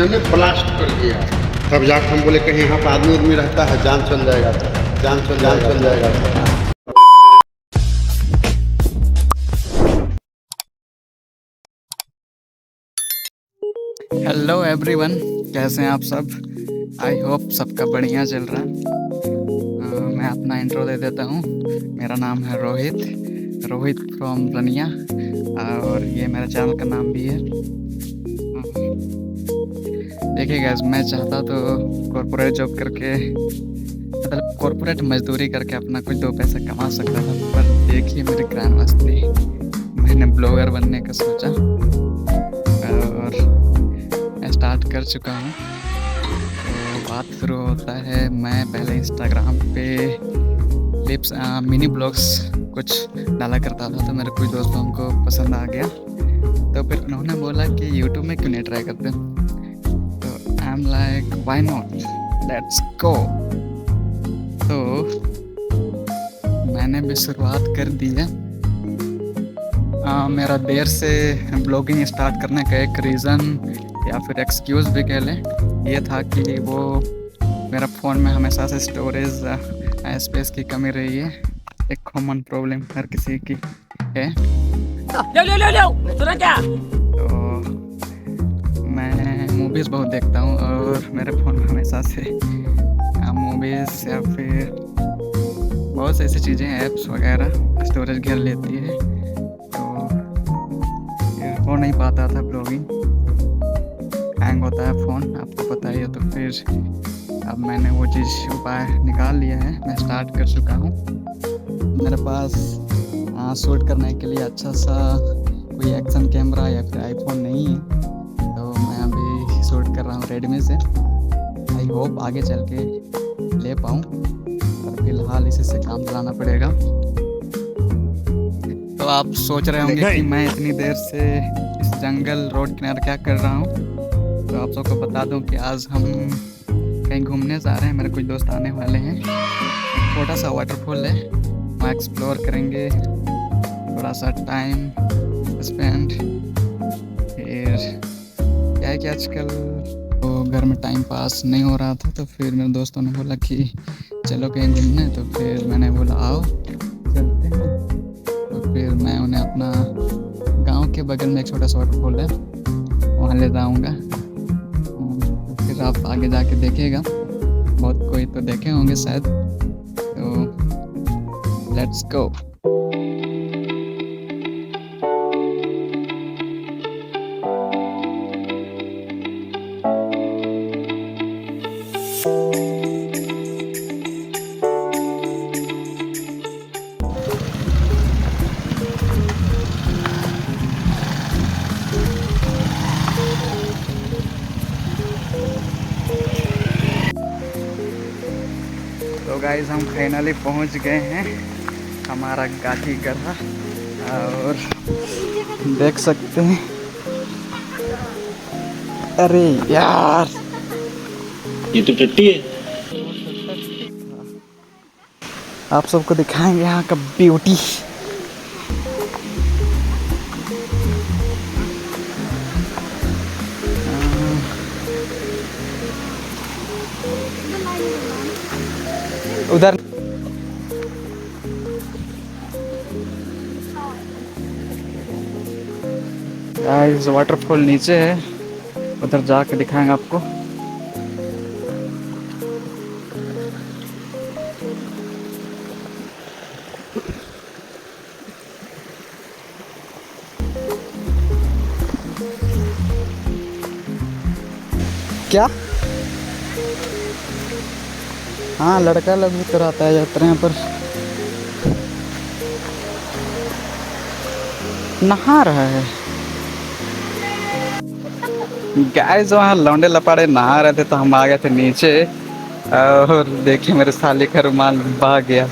इन्होंने ब्लास्ट कर दिया। तब जाकर हम बोले कहीं यहाँ पर आदमी उदमी रहता है, जान चल जाएगा, जान चल जाएगा। हेलो एवरीवन, कैसे हैं आप सब। आई होप सबका बढ़िया चल रहा है। मैं अपना इंट्रो दे देता हूँ। मेरा नाम है रोहित फ्रॉम रनिया, और ये मेरे चैनल का नाम भी है। देखिए गाइस, मैं चाहता तो कॉर्पोरेट जॉब करके, मतलब कॉर्पोरेट मजदूरी करके अपना कुछ दो पैसा कमा सकता था, पर देखिए मेरी ग्रैंड मस्ती, मैंने ब्लॉगर बनने का सोचा और स्टार्ट कर चुका हूँ। तो बात शुरू होता है, मैं पहले इंस्टाग्राम पे क्लिप्स मिनी ब्लॉग्स कुछ डाला करता था, तो मेरे कुछ दोस्तों को पसंद आ गया, तो फिर उन्होंने बोला कि यूट्यूब में क्यों नहीं ट्राई करते। तो I am like why not, let's go. तो मैंने भी शुरुआत कर दी है। मेरा देर से ब्लॉगिंग स्टार्ट करने का एक रीज़न या फिर एक्सक्यूज़ भी कह लें, ये था कि वो मेरा फ़ोन में हमेशा से स्टोरेज स्पेस की कमी रही है। एक कॉमन प्रॉब्लम हर किसी की है। सुना क्या? तो मैं मूवीज़ बहुत देखता हूँ और मेरे फ़ोन में हमेशा से मूवीज़ या फिर बहुत सी ऐसी चीज़ें, ऐप्स वगैरह स्टोरेज घेर लेती है, तो हो नहीं पाता था ब्लॉगिंग। हैंग होता है फ़ोन, आपको पता ही है। तो फिर अब मैंने वो चीज़ उपाय निकाल लिया है, मैं स्टार्ट कर चुका हूँ। मेरे पास शूट करने के लिए अच्छा सा कोई एक्शन कैमरा या फिर आईफोन नहीं है, तो मैं अभी शूट कर रहा हूँ रेडमी से। आई होप आगे चल के ले पाऊँ, पर फिलहाल इसी से काम चलाना पड़ेगा। तो आप सोच रहे होंगे कि मैं इतनी देर से इस जंगल रोड किनारे क्या कर रहा हूँ। तो आप सबको बता दूं कि आज हम कहीं घूमने जा रहे हैं, मेरे कुछ दोस्त आने वाले हैं। एक छोटा सा वाटरफॉल है, वहाँ एक्सप्लोर करेंगे, थोड़ा सा टाइम स्पेंड। फिर क्या है कि आजकल तो घर में टाइम पास नहीं हो रहा था, तो फिर मेरे दोस्तों ने बोला कि चलो कहीं घूमने, तो फिर मैंने बोला आओ चलते हैं। तो फिर मैं उन्हें अपना गांव के बगल में एक छोटा सा वाटरफॉल है, वहाँ ले जाऊँगा। फिर आप आगे जाके देखिएगा, बहुत कोई तो देखे होंगे शायद। तो लेट्स गो। तो गाइस, हम फाइनली पहुंच गए हैं हमारा गाठी गढ़ा, और देख सकते हैं। अरे यार, ये तो टट्टी है। आप सबको दिखाएंगे यहाँ का ब्यूटी। उधर गाइस वाटरफॉल नीचे है, उधर जाके दिखाएंगे आपको। क्या? हाँ, लड़का लोग भी तो रहता है यात्रा पर, नहा रहा है। गाइस, वहाँ लौंडे लपाड़े नहा रहे थे, तो हम आ गए थे नीचे, और देखिए मेरे साले का रुमाल बह गया।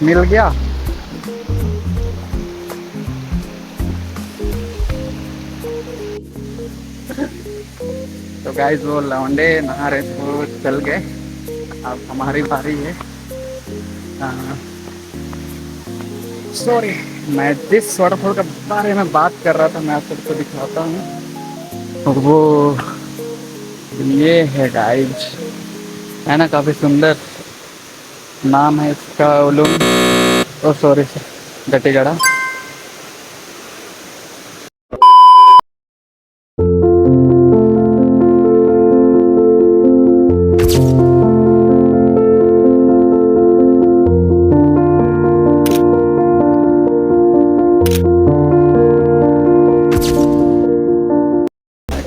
मिल गया। तो गाइस, वो लौंडे नहा रहे थे, वो चल गए, अब हमारी बारी है। सॉरी, मैं जिस वाटरफॉल के बारे में बात कर रहा था मैं आप सबको दिखाता हूँ। वो ये है गाइज, है ना, काफ़ी सुंदर। नाम है इसका उलूम, ओ सॉरी गटीगढ़ा।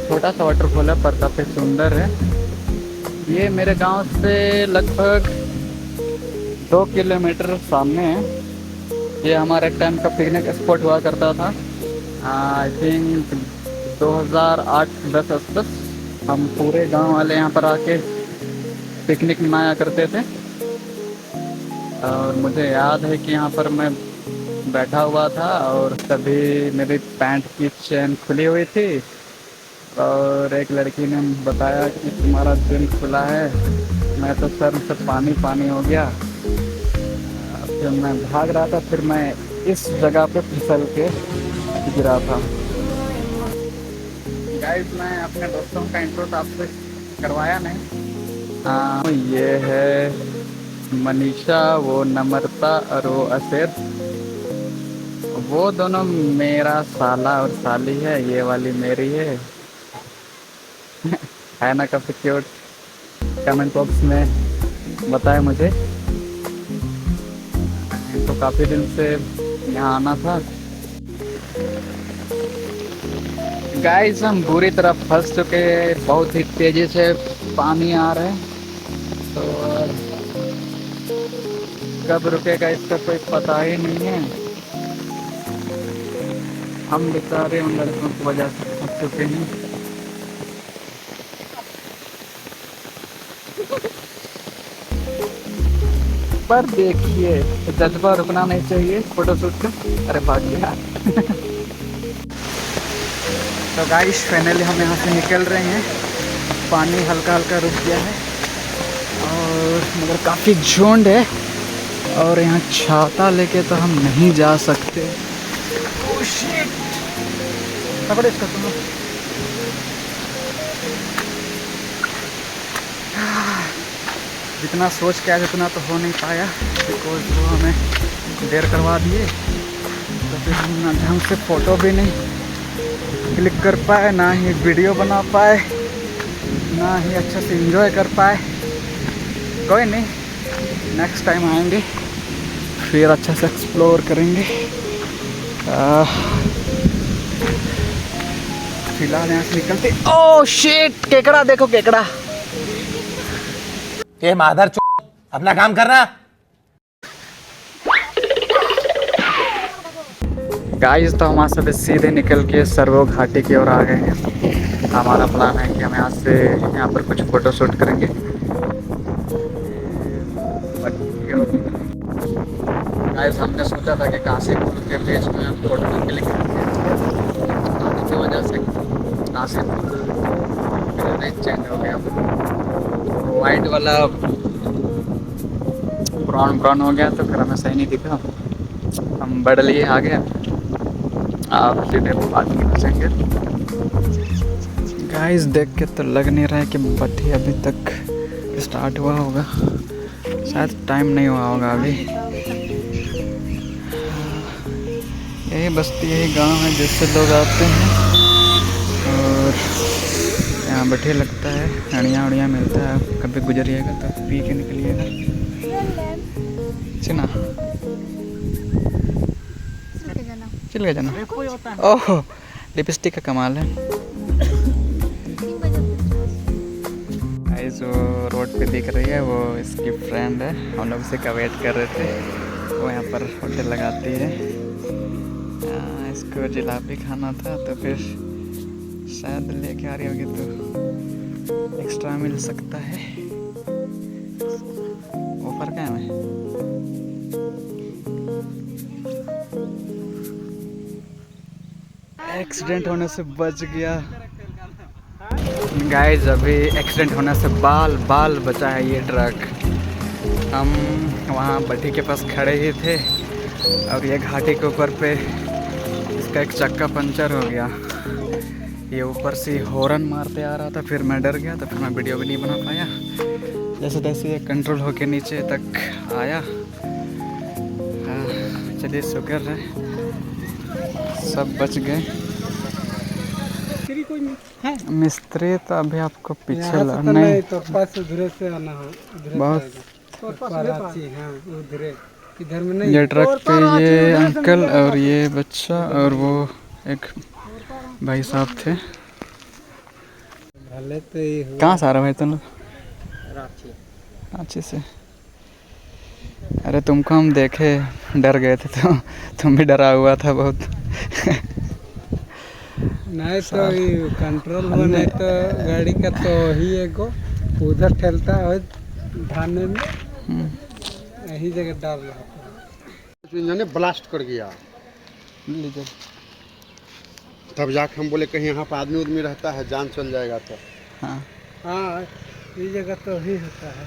छोटा सा वाटरफॉल है पर काफ़ी सुंदर है। ये मेरे गांव से लगभग 2 किलोमीटर सामने है। ये हमारे टाइम का पिकनिक स्पॉट हुआ करता था। आई थिंक 2008-10 हम पूरे गांव वाले यहाँ पर आके पिकनिक मनाया करते थे। और मुझे याद है कि यहाँ पर मैं बैठा हुआ था और तभी मेरी पैंट की चेन खुली हुई थी और एक लड़की ने बताया कि तुम्हारा चेन खुला है। मैं तो सर से पानी पानी हो गया। फिर मैं भाग रहा था, फिर मैं इस जगह पे फिसल के गिरा था। गाइस, मैं अपने दोस्तों का इंट्रो तो आपसे करवाया नहीं। हाँ, ये है मनीषा, वो नम्रता और वो असेर। वो दोनों मेरा साला और साली है, ये वाली मेरी है। है ना काफ़ी क्यूट? कमेंट बॉक्स में बताएं मुझे। तो काफ़ी दिन से यहाँ आना था। गाइस, हम बुरी तरह फंस चुके हैं, बहुत ही तेज़ी से पानी आ रहा है। तो कब रुकेगा इसका कोई पता ही नहीं है। हम बेचारे उन लड़कों की वजह से फंस चुके हैं। पर देखिए, जज्बा रुकना नहीं चाहिए फोटोशूट का। अरे भाग गया। तो गाइस, फाइनली हम यहाँ से निकल रहे हैं। पानी हल्का हल्का रुक गया है और मगर काफ़ी झुंड है और यहाँ छाता लेके तो हम नहीं जा सकते। ओह शिट, पकड़ो इसका तुम लोग। जितना सोच के आया उतना तो हो नहीं पाया, बिकॉज वो हमें देर करवा दिए। तो फिर हम ना ढंग से फ़ोटो भी नहीं क्लिक कर पाए, ना ही वीडियो बना पाए, ना ही अच्छे से एंजॉय कर पाए। कोई नहीं, नेक्स्ट टाइम आएंगे फिर अच्छे से एक्सप्लोर करेंगे। फिलहाल यहाँ से निकलते। ओह शिट, केकड़ा देखो, केकड़ा। ये माधर चो, अपना काम करना। गाइस, तो हम वहाँ से सीधे निकल के सर्वो घाटी की ओर आ गए हैं। हमारा प्लान है कि हम यहाँ पर कुछ फ़ोटो शूट करेंगे। गाइस, हमने सोचा था कि काशीपुर के बीच में हम फोटो क्लिक करेंगे, की वजह से काशीपुर चेंज हो गया। वाइट वाला ब्राउन हो गया तो फिर हमें सही नहीं दिखा। हम बढ़ लिए आगे, आप सीधे बात नहीं बचेंगे। गाइस, देख के तो लग नहीं रहा है कि बट्टी अभी तक स्टार्ट हुआ होगा। शायद टाइम नहीं हुआ होगा अभी। यही बस्ती, यही गांव है जिससे लोग आते हैं और यहाँ बैठे लगता है। हड़ियाँ उड़ियाँ मिलता है, कभी गुजरिएगा तो पी के निकलिएगा। चिना चल गया जाना। ओह, लिपस्टिक का कमाल है। जो रोड पे दिख रही है वो इसकी फ्रेंड है। हम लोग उसे का वेट कर रहे थे। वो यहाँ पर होटल लगाती है। इसको जलेबी खाना था तो फिर शायद लेके आ रही होगी तो एक्स्ट्रा मिल सकता है। ऑफर क्या है? एक्सीडेंट होने से बच गया। गाइस, अभी एक्सीडेंट होने से बाल बचा है ये ट्रक। हम वहाँ भट्टी के पास खड़े ही थे और ये घाटी के ऊपर पे इसका एक चक्का पंचर हो गया। ये ऊपर से हॉर्न मारते आ रहा था, फिर मैं डर गया तो फिर मैं वीडियो भी नहीं बना पाया। जैसे तैसे ये कंट्रोल होके नीचे तक आया। हाँ, चलिए शुक्र है सब बच गए। मिस्त्री तो अभी आपको पीछे नहीं तो पास उधर से आना है, बहुत इधर में नहीं। ये ट्रक पे ये अंकल और ये बच्चा और वो एक भाई साहब थे। कहाँ से आ रहा भाई तुम लोग? रांची से। अरे तुमको हम देखे डर गए थे तो तुम भी डरा हुआ था बहुत। नहीं तो ये कंट्रोल में नहीं तो गाड़ी का तो ही एगो उधर ठेलता है थाने में, यही जगह डाल रहा था। इंजन ब्लास्ट कर गया, तब जाके हम बोले कहीं यहाँ पर आदमी उदमी रहता है, जान चल जाएगा तो। हाँ हाँ, ये जगह तो ही होता है।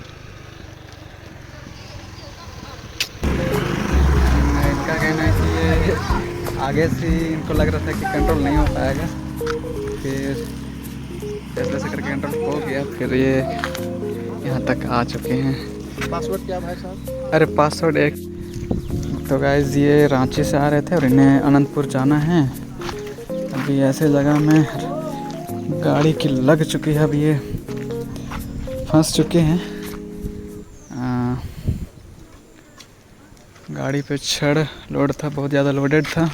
इनका कहना है कि ये आगे से इनको लग रहा था कि कंट्रोल नहीं हो पाएगा, फिर जैसे करके कंट्रोल हो गया, फिर ये यहाँ तक आ चुके हैं। पासवर्ड क्या भाई साहब? अरे पासवर्ड एक तो गाइस ये रांची से आ रहे थे और इन्हें अनंतपुर जाना है। अभी ऐसे जगह में गाड़ी की लग चुकी है, अब ये फंस चुके हैं। गाड़ी पे छड़ लोड था, बहुत ज़्यादा लोडेड था,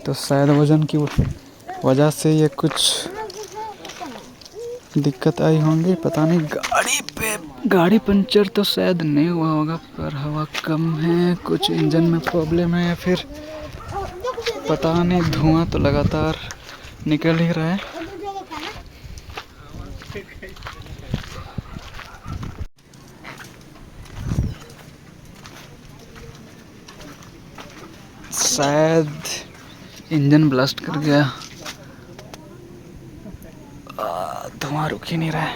तो शायद वजन की वजह से ये कुछ दिक्कत आई होंगी, पता नहीं। गाड़ी पंचर तो शायद नहीं हुआ होगा, पर हवा कम है, कुछ इंजन में प्रॉब्लम है, या फिर पता नहीं। धुआं तो लगातार निकल ही रहा है। शायद इंजन ब्लास्ट कर गया, धुआं रुक ही नहीं रहा है।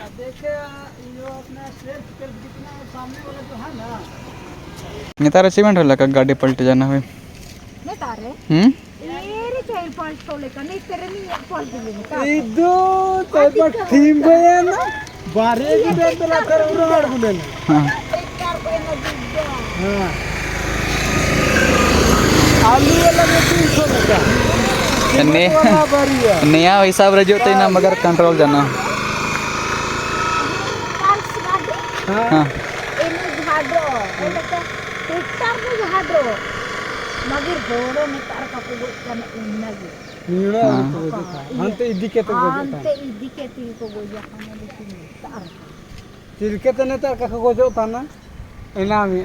नेतार अचीवमेंट होला का गाड़ी पलट जाना हुई। ಇದು ಸ್ವಲ್ಪ ಥೀಮ್ ಬಯನ ಬಾರಿಗೆ ಬೇಕಲ್ಲ ಕರ ಉರವಾಡ್ಬಿಡಲ್ಲ ಹಾಂ आलू वाला में 300 रुपया नया हिसाब रह जोते ना, मगर कंट्रोल जाना। हाँ नीड़ा अंते इदिके तो तिलके तो नेता का गोजो ताना एना में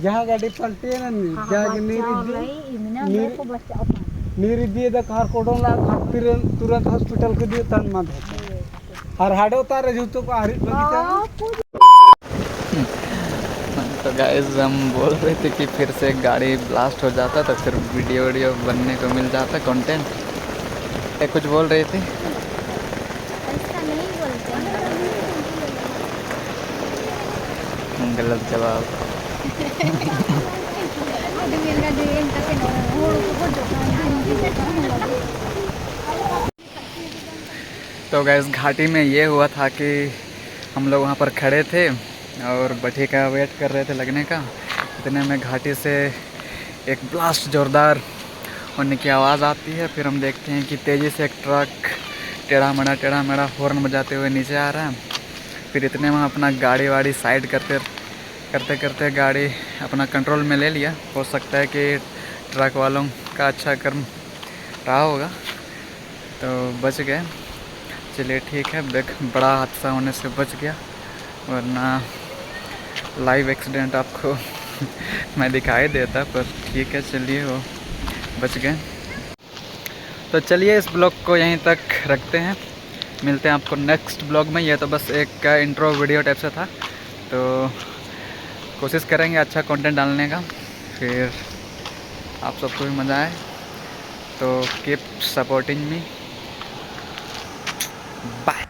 जहाँ गाड़ी पलटी है ना, जाके नीरी दिए दा कार कोडों ला तुरंत हॉस्पिटल को दिए तन मत होता और हाडो तारे जूतो को हरी बगीचा। तो गाइस हम बोल रहे थे कि फिर से गाड़ी ब्लास्ट हो जाता तो फिर वीडियो बनने को मिल जाता, कंटेंट। कुछ बोल रहे थे? गलत जवाब। तो गैस घाटी में ये हुआ था कि हम लोग वहाँ पर खड़े थे और भट्टी का वेट कर रहे थे लगने का। इतने में घाटी से एक ब्लास्ट ज़ोरदार होने की आवाज़ आती है। फिर हम देखते हैं कि तेज़ी से एक ट्रक टेढ़ा मेढ़ा हॉर्न बजाते हुए नीचे आ रहा है। फिर इतने में अपना गाड़ी वाड़ी साइड करते गाड़ी अपना कंट्रोल में ले लिया। हो सकता है कि ट्रक वालों का अच्छा कर्म रहा होगा, तो बच गए। चलिए ठीक है, बड़ा हादसा होने से बच गया, वरना लाइव एक्सीडेंट आपको मैं दिखाई देता। पर ठीक है, चलिए वो बच गए। तो चलिए इस ब्लॉग को यहीं तक रखते हैं, मिलते हैं आपको नेक्स्ट ब्लॉग में। ये तो बस एक इंट्रो वीडियो टाइप से था, तो कोशिश करेंगे अच्छा कंटेंट डालने का, फिर आप सबको भी मज़ा आए। तो कीप सपोर्टिंग मी, बाय।